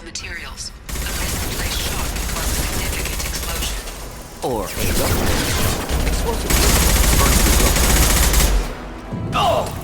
fissile materials. A misplaced shock can cause a significant explosion. Or a rupture. Explosive. Oh!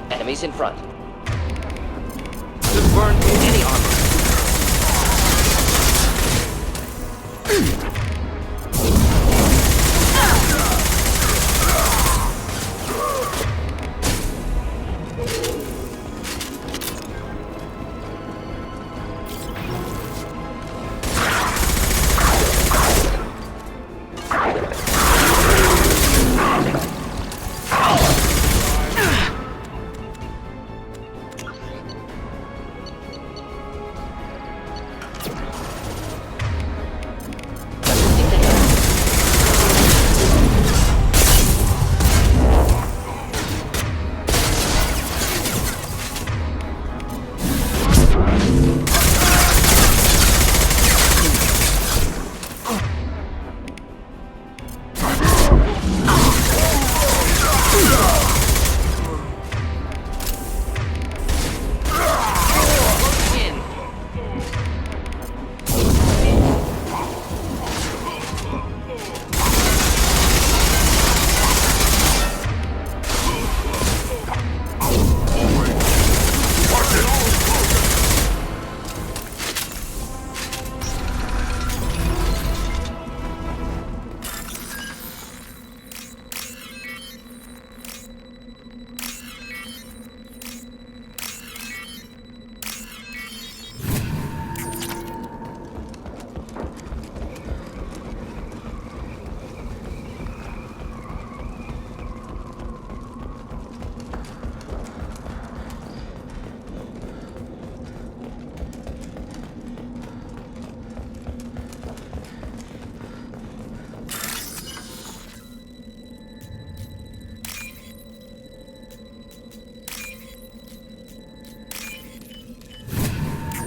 Enemies in front. Could burn any armor.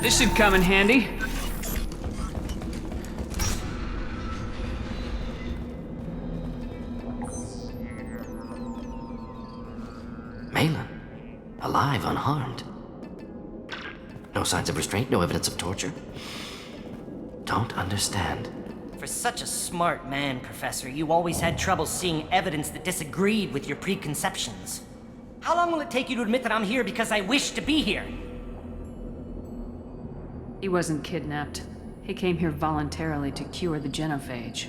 This should come in handy. Malin, alive, unharmed. No signs of restraint, no evidence of torture. Don't understand. For such a smart man, Professor, you always had trouble seeing evidence that disagreed with your preconceptions. How long will it take you to admit that I'm here because I wish to be here? He wasn't kidnapped. He came here voluntarily to cure the genophage.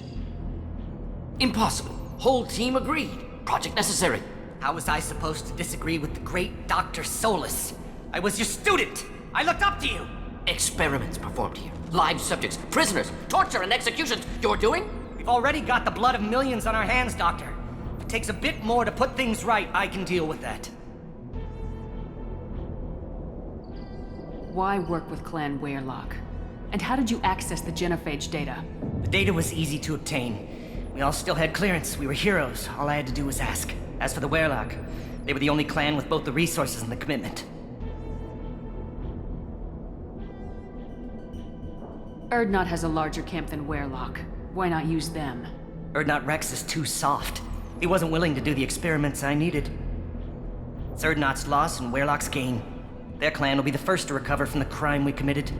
Impossible. Whole team agreed. Project necessary. How was I supposed to disagree with the great Dr. Solus? I was your student! I looked up to you! Experiments performed here. Live subjects, prisoners, torture and executions. You're doing? We've already got the blood of millions on our hands, Doctor. If it takes a bit more to put things right, I can deal with that. Why work with Clan Weyrloc? And how did you access the genophage data? The data was easy to obtain. We all still had clearance. We were heroes. All I had to do was ask. As for the Weyrloc, they were the only clan with both the resources and the commitment. Urdnot has a larger camp than Weyrloc. Why not use them? Urdnot Rex is too soft. He wasn't willing to do the experiments I needed. It's Urdnot's loss and Weyrloc's gain. Their clan will be the first to recover from the crime we committed.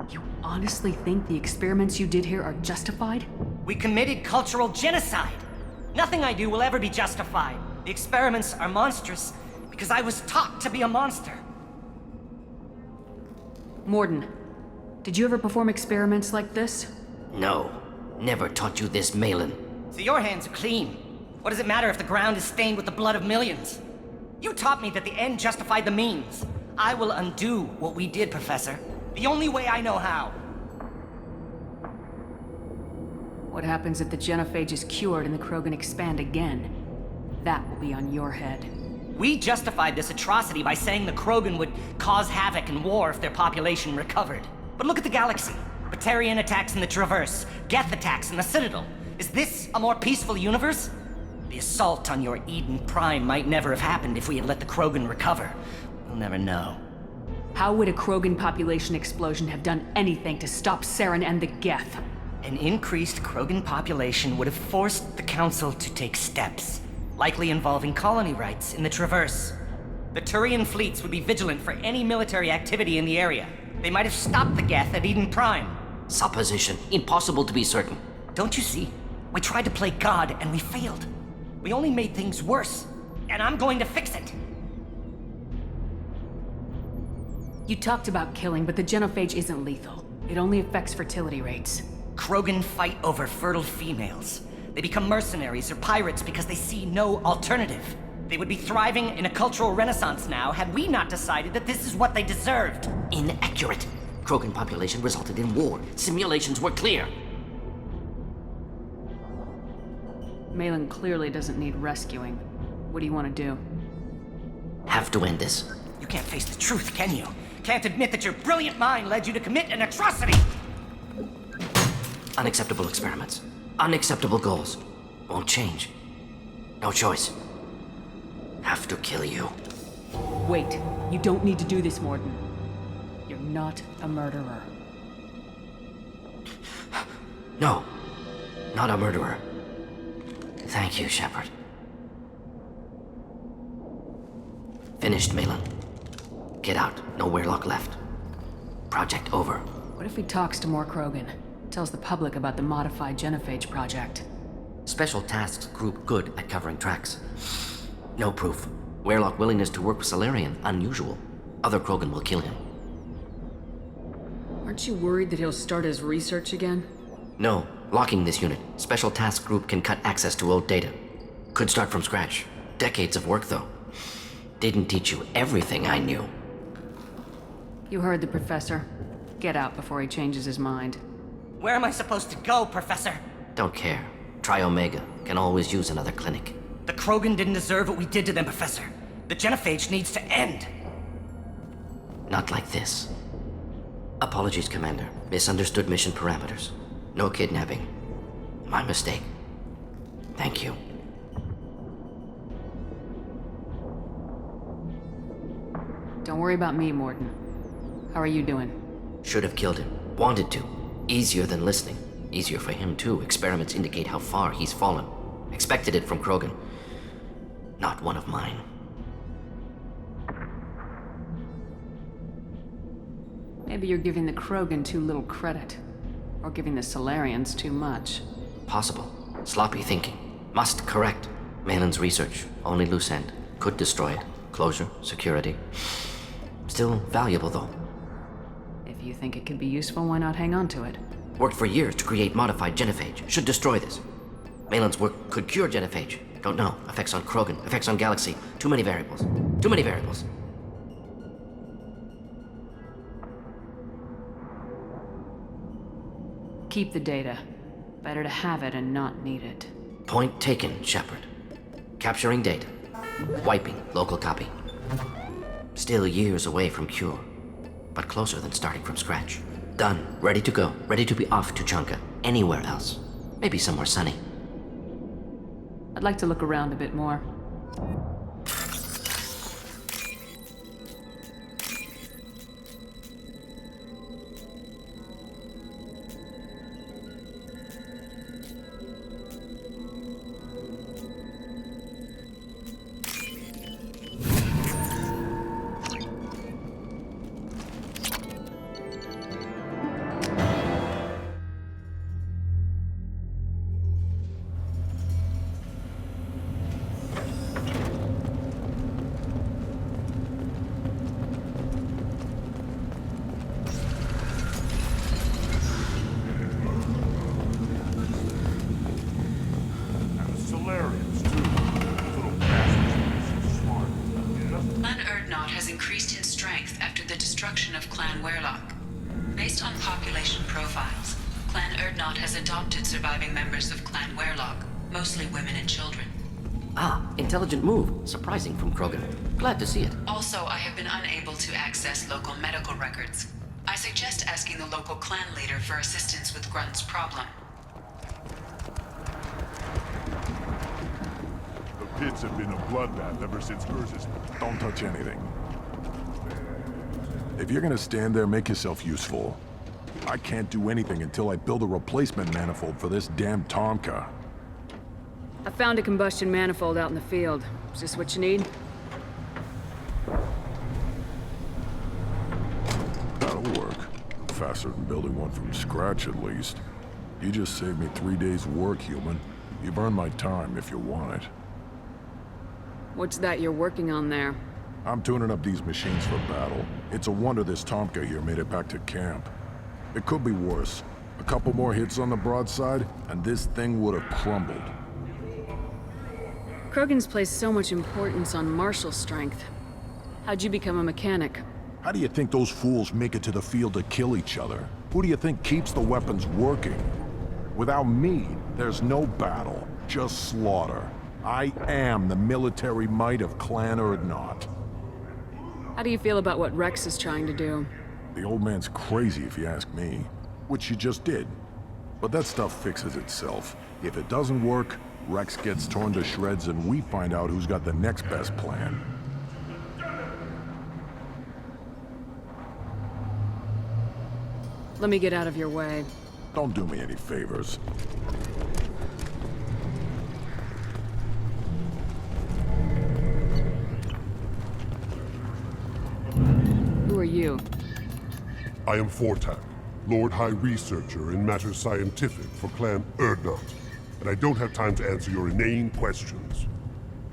You honestly think the experiments you did here are justified? We committed cultural genocide! Nothing I do will ever be justified. The experiments are monstrous because I was taught to be a monster. Mordin, Did you ever perform experiments like this? No. Never taught you this, Malin. So your hands are clean. What does it matter if the ground is stained with the blood of millions? You taught me that the end justified the means. I will undo what we did, Professor. The only way I know how. What happens if the genophage is cured and the Krogan expand again? That will be on your head. We justified this atrocity by saying the Krogan would cause havoc and war if their population recovered. But look at the galaxy. Batarian attacks in the Traverse, Geth attacks in the Citadel. Is this a more peaceful universe? The assault on your Eden Prime might never have happened if we had let the Krogan recover. We'll never know. How would a Krogan population explosion have done anything to stop Saren and the Geth? An increased Krogan population would have forced the Council to take steps, likely involving colony rights in the Traverse. The Turian fleets would be vigilant for any military activity in the area. They might have stopped the Geth at Eden Prime. Supposition. Impossible to be certain. Don't you see? We tried to play God and we failed. We only made things worse, and I'm going to fix it. You talked about killing, but the genophage isn't lethal. It only affects fertility rates. Krogan fight over fertile females. They become mercenaries or pirates because they see no alternative. They would be thriving in a cultural renaissance now had we not decided that this is what they deserved. Inaccurate. Krogan population resulted in war. Simulations were clear. Malin clearly doesn't need rescuing. What do you want to do? Have to end this. You can't face the truth, can you? Can't admit that your brilliant mind led you to commit an atrocity! Unacceptable experiments. Unacceptable goals. Won't change. No choice. Have to kill you. Wait. You don't need to do this, Mordin. You're not a murderer. No. Not a murderer. Thank you, Shepard. Finished, Malin. Get out. No Weirlock left. Project over. What if he talks to more Krogan? Tells the public about the modified genophage project? Special Tasks Group good at covering tracks. No proof. Weirlock willingness to work with Salarian, unusual. Other Krogan will kill him. Aren't you worried that he'll start his research again? No. Locking this unit. Special Task Group can cut access to old data. Could start from scratch. Decades of work, though. Didn't teach you everything I knew. You heard the professor. Get out before he changes his mind. Where am I supposed to go, Professor? Don't care. Try Omega. Can always use another clinic. The Krogan didn't deserve what we did to them, Professor. The genophage needs to end. Not like this. Apologies, Commander. Misunderstood mission parameters. No kidnapping. My mistake. Thank you. Don't worry about me, Mordin. How are you doing? Should have killed him. Wanted to. Easier than listening. Easier for him, too. Experiments indicate how far he's fallen. Expected it from Krogan. Not one of mine. Maybe you're giving the Krogan too little credit. Or giving the Salarians too much. Possible. Sloppy thinking. Must correct. Malin's research. Only loose end. Could destroy it. Closure. Security. Still valuable, though. If you think it could be useful, why not hang on to it? Worked for years to create modified genophage. Should destroy this. Malin's work could cure genophage. Don't know. Effects on Krogan. Effects on Galaxy. Too many variables. Too many variables. Keep the data. Better to have it and not need it. Point taken, Shepard. Capturing data. Wiping local copy. Still years away from cure, but closer than starting from scratch. Done. Ready to go. Ready to be off to Chunka. Anywhere else. Maybe somewhere sunny. I'd like to look around a bit more. Werlock. Based on population profiles, Clan Erdnot has adopted surviving members of Clan Werlock, mostly women and children. Ah, intelligent move. Surprising from Krogan. Glad to see it. Also, I have been unable to access local medical records. I suggest asking the local clan leader for assistance with Grunt's problem. The pits have been a bloodbath ever since Urza's. Don't touch anything. If you're gonna stand there, make yourself useful. I can't do anything until I build a replacement manifold for this damn Tomka. I found a combustion manifold out in the field. Is this what you need? That'll work. Faster than building one from scratch, at least. You just saved me 3 days' work, human. You've earned my time if you want it. What's that you're working on there? I'm tuning up these machines for battle. It's a wonder this Tomka here made it back to camp. It could be worse. A couple more hits on the broadside, and this thing would have crumbled. Krogans place so much importance on martial strength. How'd you become a mechanic? How do you think those fools make it to the field to kill each other? Who do you think keeps the weapons working? Without me, there's no battle, just slaughter. I am the military might of Clan Erdnot. How do you feel about what Rex is trying to do? The old man's crazy if you ask me, which you just did. But that stuff fixes itself. If it doesn't work, Rex gets torn to shreds and we find out who's got the next best plan. Let me get out of your way. Don't do me any favors. Who are you? I am Fortak, Lord High Researcher in matters scientific for Clan Erdnot, and I don't have time to answer your inane questions.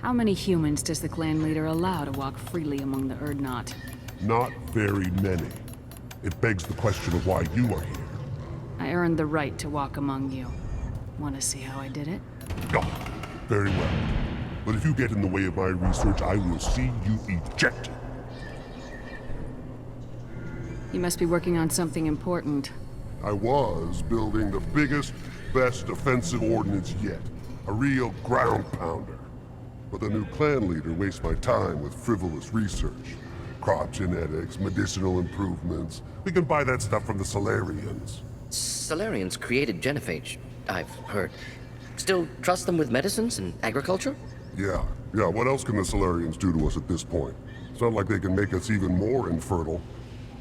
How many humans does the clan leader allow to walk freely among the Erdnot? Not very many. It begs the question of why you are here. I earned the right to walk among you. Want to see how I did it? Oh, very well. But if you get in the way of my research, I will see you ejected. You must be working on something important. I was building the biggest, best defensive ordnance yet. A real ground pounder. But the new clan leader wastes my time with frivolous research. Crop genetics, medicinal improvements. We can buy that stuff from the Solarians. Solarians created genophage, I've heard. Still trust them with medicines and agriculture? Yeah. What else can the Solarians do to us at this point? It's not like they can make us even more infertile.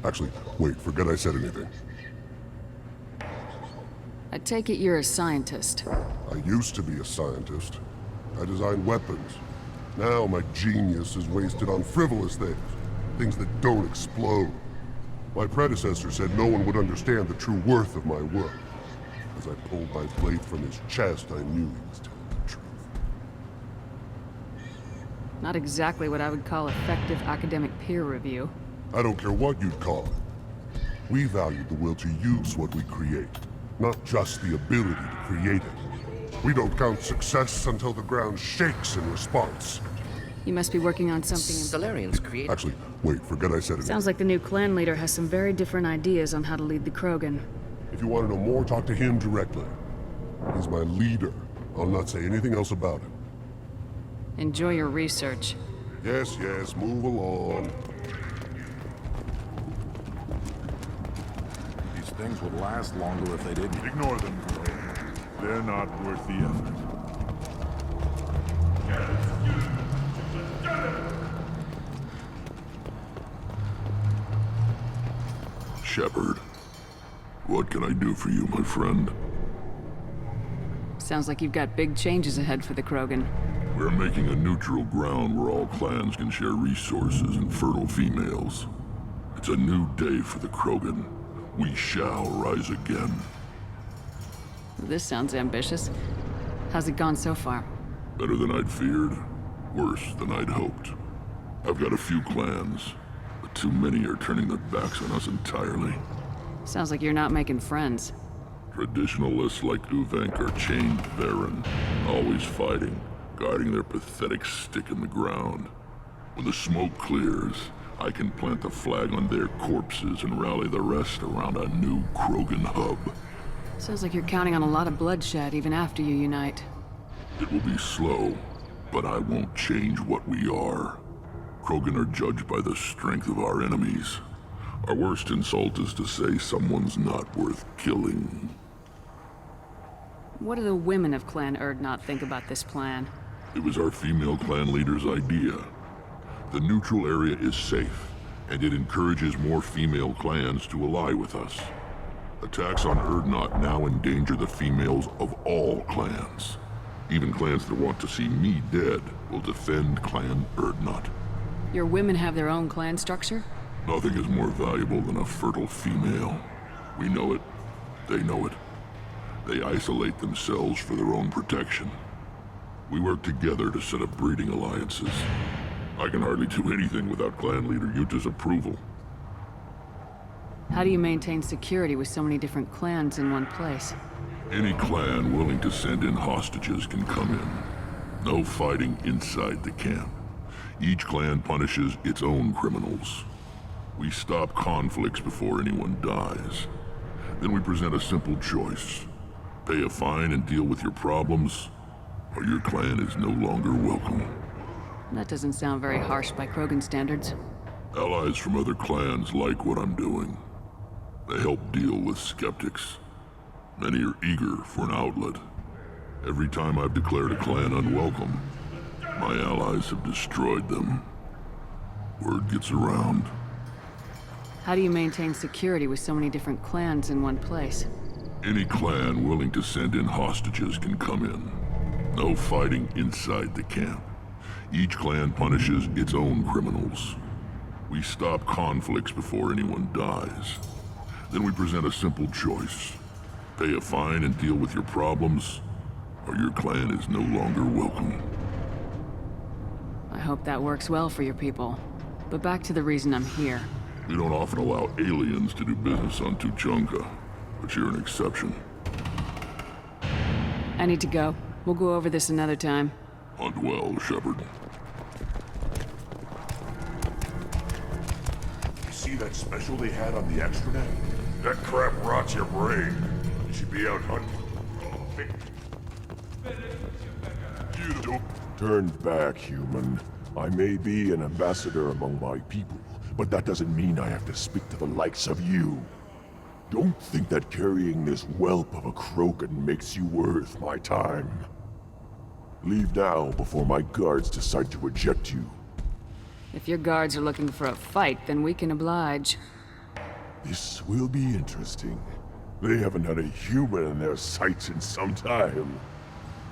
Actually, wait, forget I said anything. I take it you're a scientist. I used to be a scientist. I designed weapons. Now my genius is wasted on frivolous things. Things that don't explode. My predecessor said no one would understand the true worth of my work. As I pulled my blade from his chest, I knew he was telling the truth. Not exactly what I would call effective academic peer review. I don't care what you'd call it. We value the will to use what we create, not just the ability to create it. We don't count success until the ground shakes in response. You must be working on something Solarians created... Actually, wait, forget I said anything. Sounds like the new clan leader has some very different ideas on how to lead the Krogan. If you want to know more, talk to him directly. He's my leader. I'll not say anything else about him. Enjoy your research. Yes, move along. These things would last longer if they didn't. Ignore them, bro. They're not worth the effort. Shepard, what can I do for you, my friend? Sounds like you've got big changes ahead for the Krogan. We're making a neutral ground where all clans can share resources and fertile females. It's a new day for the Krogan. We shall rise again. This sounds ambitious. How's it gone so far? Better than I'd feared. Worse than I'd hoped. I've got a few clans, but too many are turning their backs on us entirely. Sounds like you're not making friends. Traditionalists like Uvenk are chained therein, always fighting, guarding their pathetic stick in the ground. When the smoke clears, I can plant a flag on their corpses and rally the rest around a new Krogan hub. Sounds like you're counting on a lot of bloodshed even after you unite. It will be slow, but I won't change what we are. Krogan are judged by the strength of our enemies. Our worst insult is to say someone's not worth killing. What do the women of Clan Urdnot think about this plan? It was our female clan leader's idea. The neutral area is safe, and it encourages more female clans to ally with us. Attacks on Urdnot now endanger the females of all clans. Even clans that want to see me dead will defend Clan Urdnot. Your women have their own clan structure? Nothing is more valuable than a fertile female. We know it. They know it. They isolate themselves for their own protection. We work together to set up breeding alliances. I can hardly do anything without clan leader Yuta's approval. How do you maintain security with so many different clans in one place? Any clan willing to send in hostages can come in. No fighting inside the camp. Each clan punishes its own criminals. We stop conflicts before anyone dies. Then we present a simple choice. Pay a fine and deal with your problems, or your clan is no longer welcome. That doesn't sound very harsh by Krogan standards. Allies from other clans like what I'm doing. They help deal with skeptics. Many are eager for an outlet. Every time I've declared a clan unwelcome, my allies have destroyed them. Word gets around. How do you maintain security with so many different clans in one place? Any clan willing to send in hostages can come in. No fighting inside the camp. Each clan punishes its own criminals. We stop conflicts before anyone dies. Then we present a simple choice. Pay a fine and deal with your problems, or your clan is no longer welcome. I hope that works well for your people. But back to the reason I'm here. We don't often allow aliens to do business on Tuchanka, but you're an exception. I need to go. We'll go over this another time. Hunt well, Shepard. You see that special they had on the extranet? That crap rots your brain. You should be out hunting. You don't. Turn back, human. I may be an ambassador among my people, but that doesn't mean I have to speak to the likes of you. Don't think that carrying this whelp of a Krogan makes you worth my time. Leave now before my guards decide to eject you. If your guards are looking for a fight, then we can oblige. This will be interesting. They haven't had a human in their sights in some time.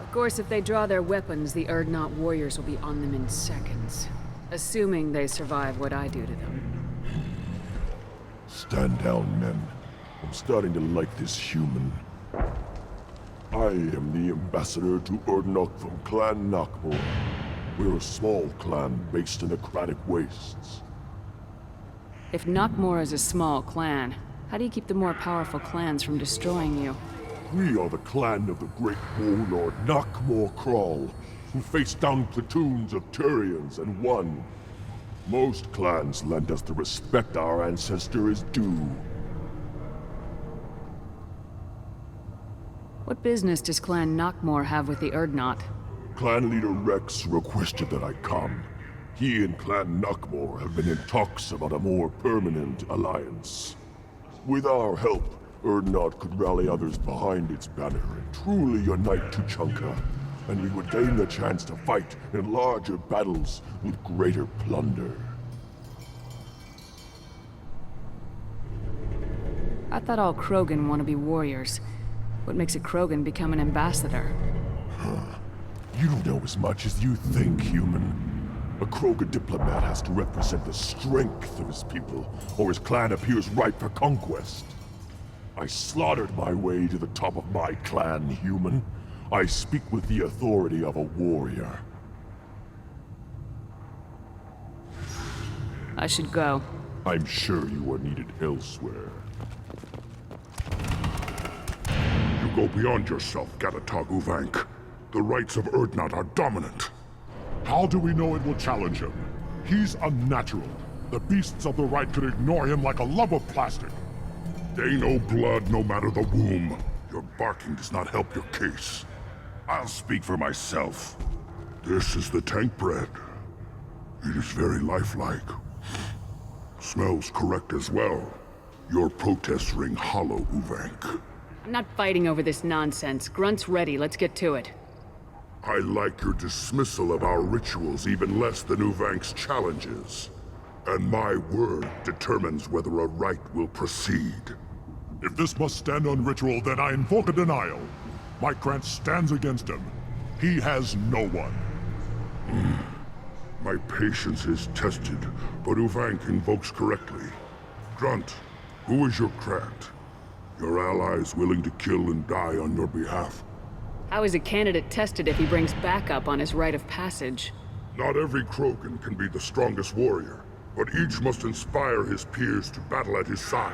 Of course, if they draw their weapons, the Urdnot warriors will be on them in seconds. Assuming they survive what I do to them. Stand down, men. I'm starting to like this human. I am the ambassador to Urdnot from Clan Nakmor. We're a small clan based in the Kratic Wastes. If Nakmor is a small clan, how do you keep the more powerful clans from destroying you? We are the clan of the great warlord Nakmor Krall, who faced down platoons of Turians and won. Most clans lend us the respect our ancestor is due. What business does Clan Nakmor have with the Urdnot? Clan leader Rex requested that I come. He and Clan Nakmor have been in talks about a more permanent alliance. With our help, Urdnot could rally others behind its banner and truly unite Tuchanka, and we would gain the chance to fight in larger battles with greater plunder. I thought all Krogan want to be warriors. What makes a Krogan become an ambassador? You don't know as much as you think, human. A Krogan diplomat has to represent the strength of his people, or his clan appears ripe for conquest. I slaughtered my way to the top of my clan, human. I speak with the authority of a warrior. I should go. I'm sure you are needed elsewhere. You go beyond yourself, Gatatog Uvank. The rights of Urdnot are dominant. How do we know it will challenge him? He's unnatural. The beasts of the right could ignore him like a lump of plastic. They know blood no matter the womb. Your barking does not help your case. I'll speak for myself. This is the tank bread. It is very lifelike. Smells correct as well. Your protests ring hollow, Uvank. I'm not fighting over this nonsense. Grunt's ready. Let's get to it. I like your dismissal of our rituals even less than Uvank's challenges. And my word determines whether a rite will proceed. If this must stand on ritual, then I invoke a denial. My Grant stands against him. He has no one. My patience is tested, but Uvank invokes correctly. Grunt, who is your Grant? Your allies willing to kill and die on your behalf? How is a candidate tested if he brings backup on his rite of passage? Not every Krogan can be the strongest warrior, but each must inspire his peers to battle at his side.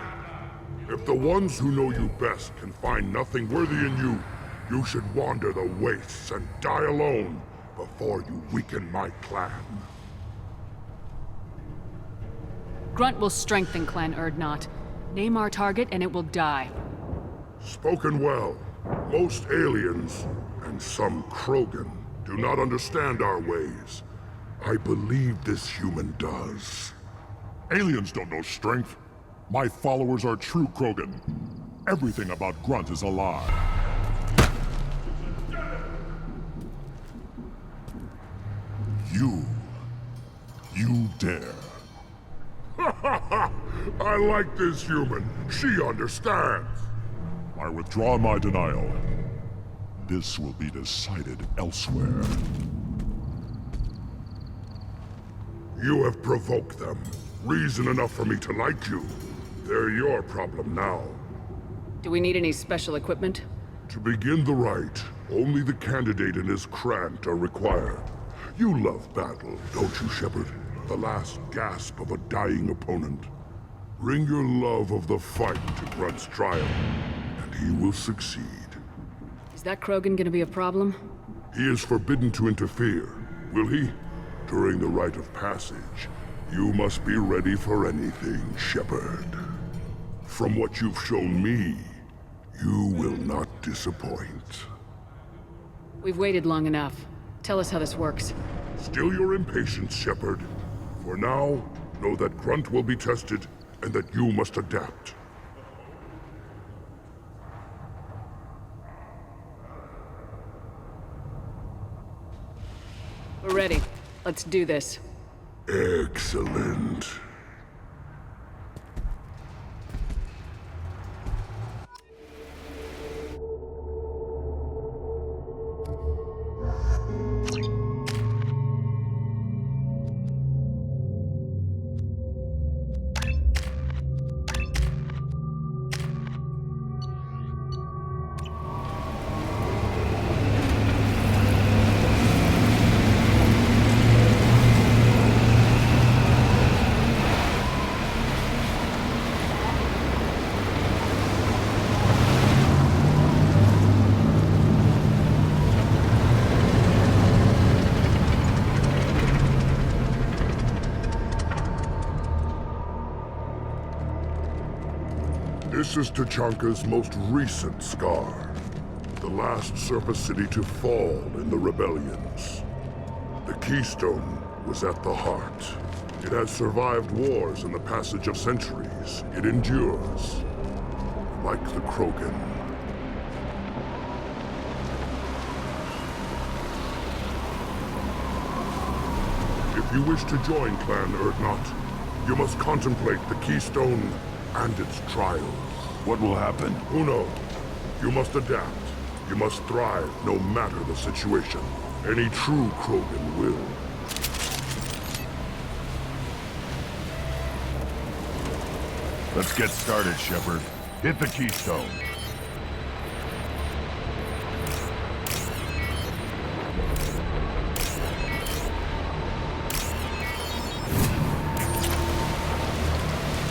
If the ones who know you best can find nothing worthy in you, you should wander the wastes and die alone before you weaken my clan. Grunt will strengthen Clan Urdnot. Name our target and it will die. Spoken well. Most aliens, and some Krogan, do not understand our ways. I believe this human does. Aliens don't know strength. My followers are true Krogan. Everything about Grunt is a lie. You dare. I like this human. She understands. I withdraw my denial. This will be decided elsewhere. You have provoked them. Reason enough for me to like you. They're your problem now. Do we need any special equipment? To begin the rite, only the candidate and his Grant are required. You love battle, don't you, Shepard? The last gasp of a dying opponent. Bring your love of the fight to Grunt's trial, and he will succeed. Is that Krogan gonna be a problem? He is forbidden to interfere, will he? During the rite of passage, you must be ready for anything, Shepard. From what you've shown me, you will not disappoint. We've waited long enough. Tell us how this works. Still your impatience, Shepard. For now, know that Grunt will be tested, and that you must adapt. We're ready. Let's do this. Excellent. This is Tachanka's most recent scar. The last surface city to fall in the rebellions. The Keystone was at the heart. It has survived wars and the passage of centuries. It endures. Like the Krogan. If you wish to join Clan Urdnot, you must contemplate the Keystone and its trials. What will happen? Who knows? You must adapt. You must thrive no matter the situation. Any true Krogan will. Let's get started, Shepard. Hit the Keystone.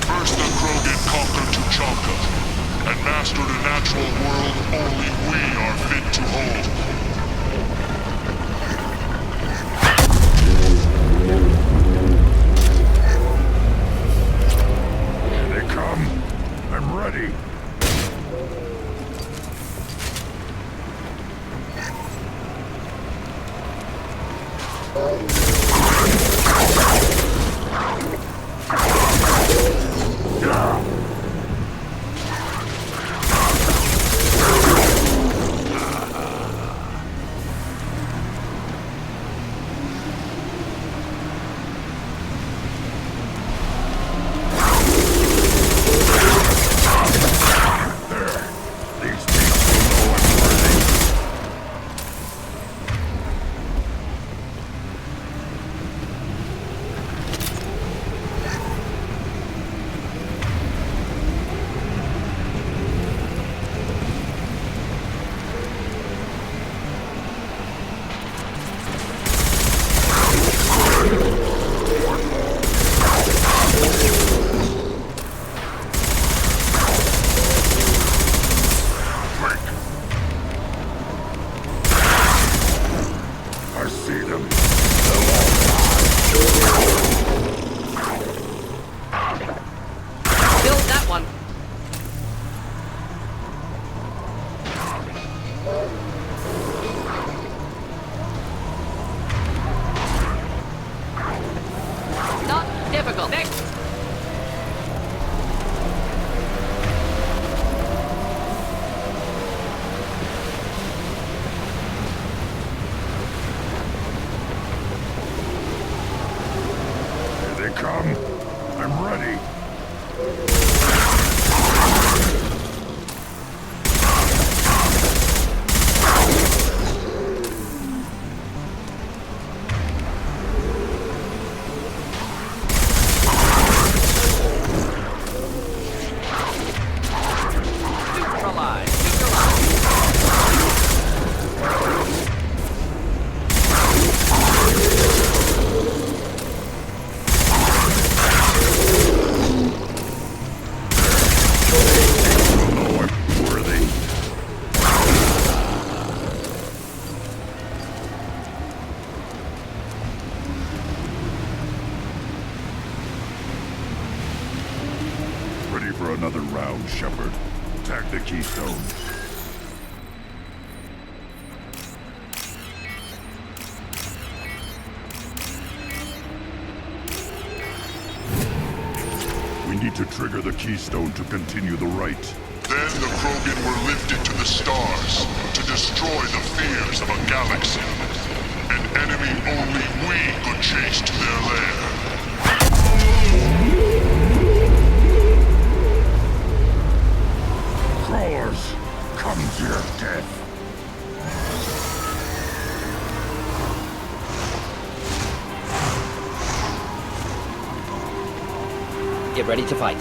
First the Krogan conquered Tuchanka, and mastered a natural world only we are fit to hold. ready. I see them. Killed that one. Not difficult. Next. Here they come. I'm ready. Neutralize. Neutralize. Oh, I'm worthy. Ready for another round, Shepard. Attack the keystone. We need to trigger the keystone to continue the rite. Then the Krogan were lifted to the stars to destroy the fears of a galaxy. An enemy only we could chase to their lair. Crawlers, come to your death. Get ready to fight.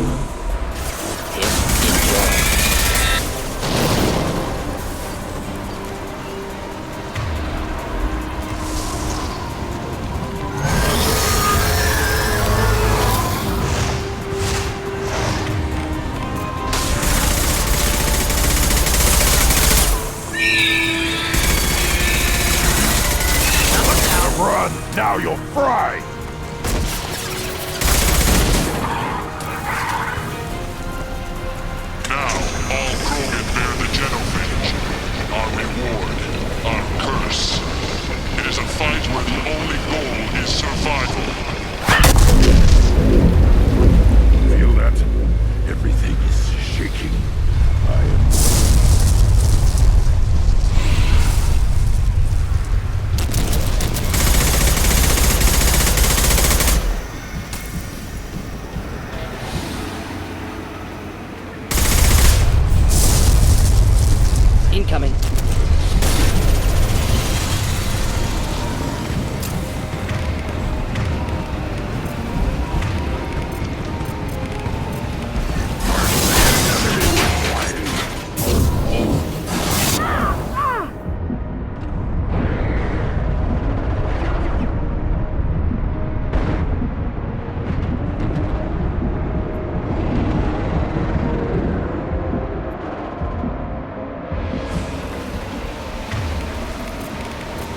Enjoy. Run! Now you'll fry! Now, all Krogan bear the genophage. Our reward, our curse. It is a fight where the only goal is survival. Feel that? Everything is shaking. I am... Incoming.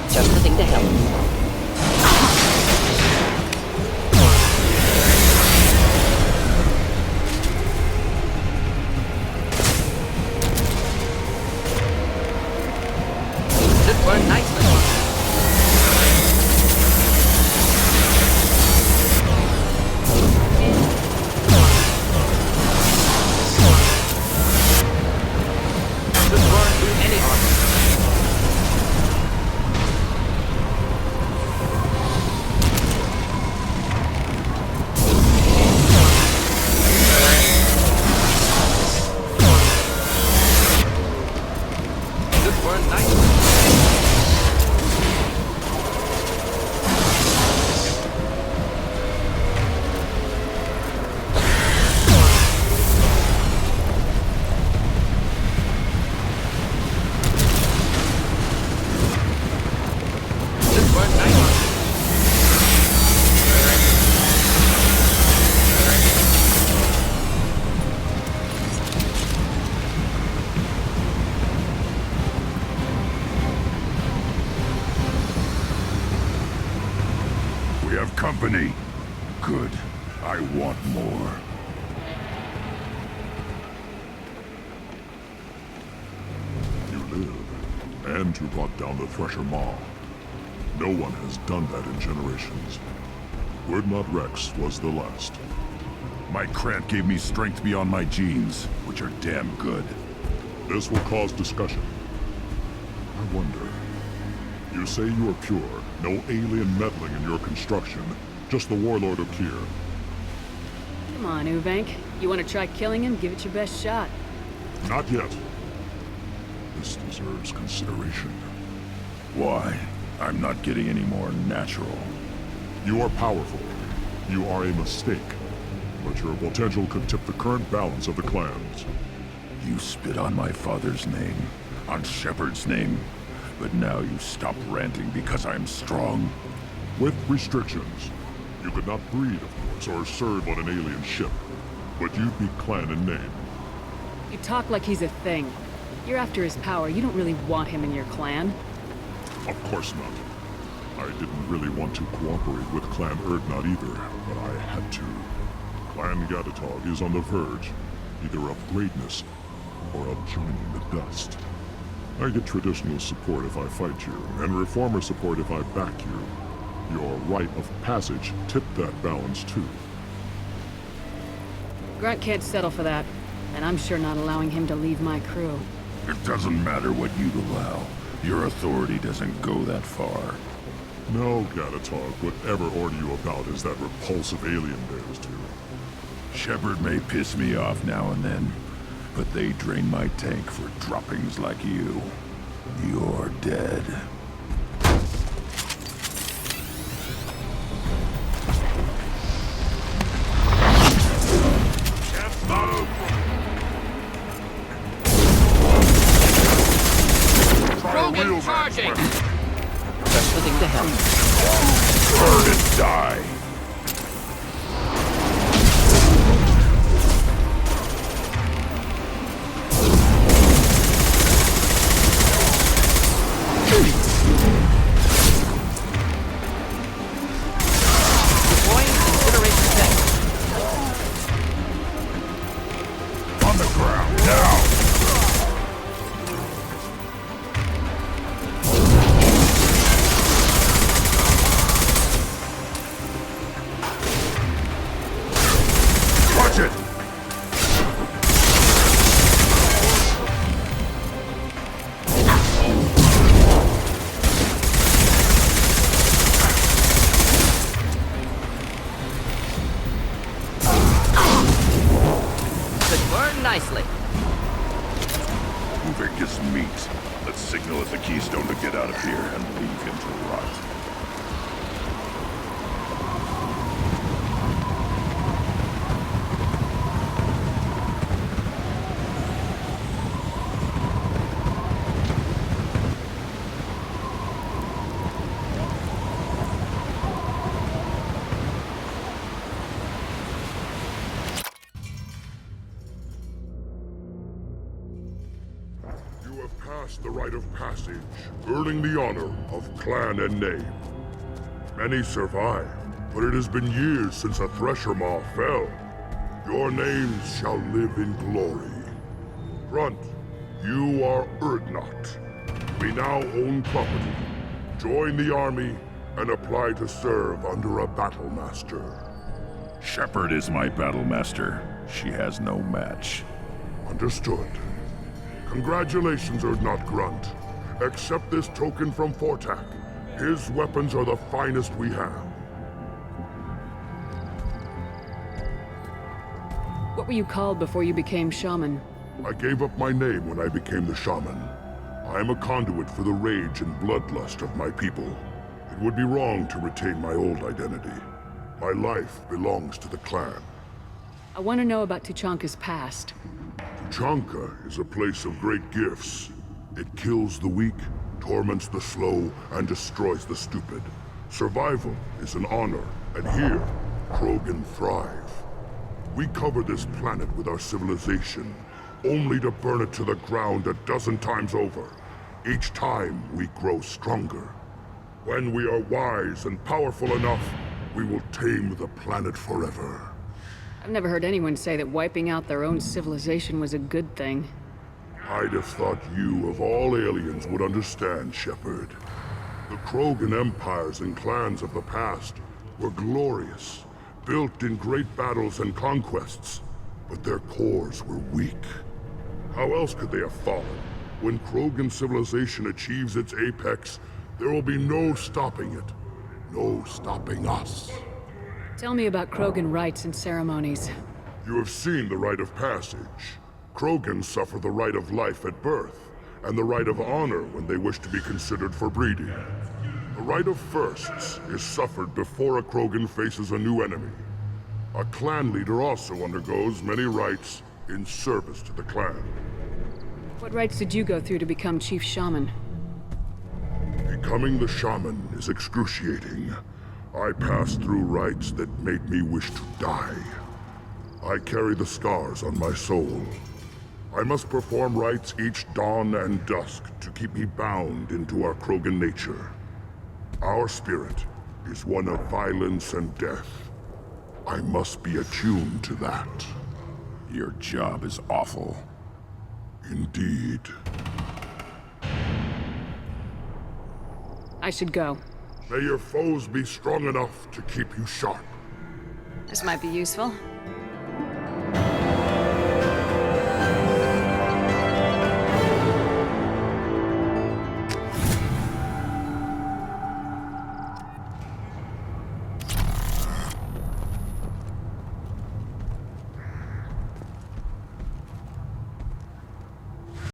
Just the thing to help. Should work nicely. Should burn through any armor. Should burn nicely. Should burn nicely. We have company. Good. I want more. You live, and you brought down the Thresher Maw. No one has done that in generations. Urdnot Rex was the last. My Krant gave me strength beyond my genes, which are damn good. This will cause discussion. I wonder. You say you are pure, no alien meddling in your construction, just the warlord of Kier. Come on, Uvank. You want to try killing him? Give it your best shot. Not yet. This deserves consideration. Why? I'm not getting any more natural. You are powerful. You are a mistake. But your potential could tip the current balance of the clans. You spit on my father's name, on Shepard's name, but now you stop ranting because I'm strong. With restrictions. You could not breed, of course, or serve on an alien ship. But you'd be clan in name. You talk like he's a thing. You're after his power. You don't really want him in your clan. Of course not. I didn't really want to cooperate with Clan Urdnot either, but I had to. Clan Gatatog is on the verge, either of greatness or of joining the dust. I get traditional support if I fight you, and reformer support if I back you. Your rite of passage tipped that balance too. Grunt can't settle for that, and I'm sure not allowing him to leave my crew. It doesn't matter what you allow. Your authority doesn't go that far. No, Gatatog, whatever order you about is that repulsive alien dares to. Shepard may piss me off now and then, but they drain my tank for droppings like you. You're dead. Shit! Could burn nicely. Moving is meat. Let's signal at the keystone to get out of here and leave him to rot. You have passed the rite of passage, earning the honor of clan and name. Many survive, but it has been years since a Thresher Maw fell. Your names shall live in glory. Grunt, you are Urdnot. We now own property. Join the army and apply to serve under a battle master. Shepard is my battle master. She has no match. Understood. Congratulations, Urdnot Grunt. Accept this token from Fortak. His weapons are the finest we have. What were you called before you became shaman? I gave up my name when I became the shaman. I am a conduit for the rage and bloodlust of my people. It would be wrong to retain my old identity. My life belongs to the clan. I want to know about Tuchanka's past. Tuchanka is a place of great gifts. It kills the weak, torments the slow, and destroys the stupid. Survival is an honor, and here, Krogan thrive. We cover this planet with our civilization, only to burn it to the ground a dozen times over. Each time, we grow stronger. When we are wise and powerful enough, we will tame the planet forever. I've never heard anyone say that wiping out their own civilization was a good thing. I'd have thought you, of all aliens, would understand, Shepard. The Krogan empires and clans of the past were glorious, built in great battles and conquests, but their cores were weak. How else could they have fallen? When Krogan civilization achieves its apex, there will be no stopping it. No stopping us. Tell me about Krogan rites and ceremonies. You have seen the rite of passage. Krogans suffer the rite of life at birth, and the rite of honor when they wish to be considered for breeding. The rite of firsts is suffered before a Krogan faces a new enemy. A clan leader also undergoes many rites in service to the clan. What rites did you go through to become Chief Shaman? Becoming the shaman is excruciating. I passed through rites that made me wish to die. I carry the scars on my soul. I must perform rites each dawn and dusk to keep me bound into our Krogan nature. Our spirit is one of violence and death. I must be attuned to that. Your job is awful. Indeed. I should go. May your foes be strong enough to keep you sharp. This might be useful.